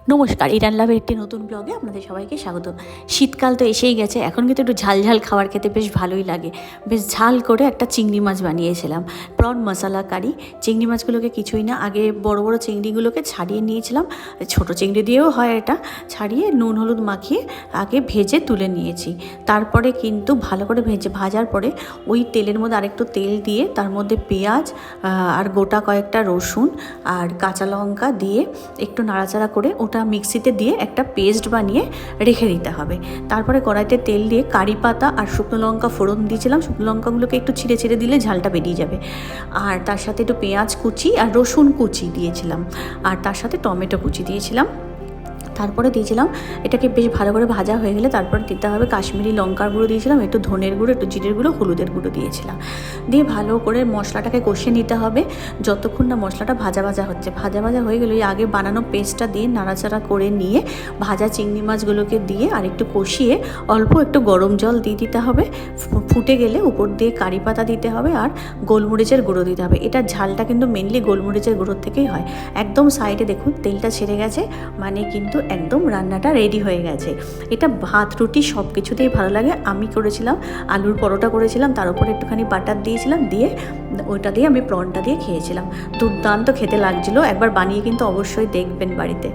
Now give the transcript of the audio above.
নমস্কার, ইরান লাভের একটি নতুন ব্লগে আপনাদের সবাইকে স্বাগত। শীতকাল তো এসেই গেছে, এখন কিন্তু একটু ঝাল ঝাল খাবার খেতে বেশ ভালোই লাগে। বেশ ঝাল করে একটা চিংড়ি মাছ বানিয়েছিলাম, প্রন মশলা কারি। চিংড়ি মাছগুলোকে কিছুই না, আগে বড় বড় চিংড়িগুলোকে ছাড়িয়ে নিয়েছিলাম, ছোট চিংড়ি দিয়েও হয় এটা, ছাড়িয়ে নুন হলুদ মাখিয়ে আগে ভেজে তুলে নিয়েছি। তারপরে কিন্তু ভালো করে ভাজার পরে ওই তেলের মধ্যে আরেকটু তেল দিয়ে তার মধ্যে পেঁয়াজ আর গোটা কয়েকটা রসুন আর কাঁচা লঙ্কা দিয়ে একটু নাড়াচাড়া করে ওটা মিক্সিতে দিয়ে একটা পেস্ট বানিয়ে রেখে দিতে হবে। তারপরে কড়াইতে তেল দিয়ে কারি পাতা আর শুকনো লঙ্কা ফোড়ন দিয়েছিলাম। শুকনো লঙ্কাগুলোকে একটু ছিঁড়ে ছিঁড়ে দিলে ঝালটা বেরিয়ে যাবে। আর তার সাথে একটু পেঁয়াজ কুচি আর রসুন কুচি দিয়েছিলাম, আর তার সাথে টমেটো কুচি দিয়েছিলাম। তারপরে দিয়েছিলাম, এটাকে বেশ ভালো করে ভাজা হয়ে গেলে তারপরে দিতে হবে কাশ্মীরি লঙ্কার গুঁড়ো দিয়েছিলাম, একটু ধনের গুঁড়ো, একটু জিরের গুঁড়ো, হলুদের গুঁড়ো দিয়েছিলাম। দিয়ে ভালো করে মশলাটাকে কষিয়ে নিতে হবে যতক্ষণ না মশলাটা ভাজা ভাজা হচ্ছে। ভাজা ভাজা হয়ে গেলে ওই আগে বানানো পেস্টটা দিয়ে নাড়াচাড়া করে নিয়ে ভাজা চিংড়ি মাছগুলোকে দিয়ে আর একটু কষিয়ে অল্প একটু গরম জল দিয়ে দিতে হবে। ফুটে গেলে উপর দিয়ে কারি পাতা দিতে হবে আর গোলমরিচের গুঁড়ো দিতে হবে। এটা ঝালটা কিন্তু মেনলি গোলমরিচের গুঁড়োর থেকেই হয়। একদম সাইডে দেখুন তেলটা ছেড়ে গেছে, মানে কিন্তু একদম রান্নাটা রেডি হয়ে গেছে। এটা ভাত রুটি সব কিছুতেই ভালো লাগে। আমি করেছিলাম আলুর পরোটা করেছিলাম, তার উপরে একটুখানি বাটার দিয়েছিলাম, দিয়ে ওইটা দিয়ে আমি প্রনটা দিয়ে খেয়েছিলাম। দুর্দান্ত খেতে লাগছিলো। একবার বানিয়ে কিন্তু অবশ্যই দেখবেন বাড়িতে।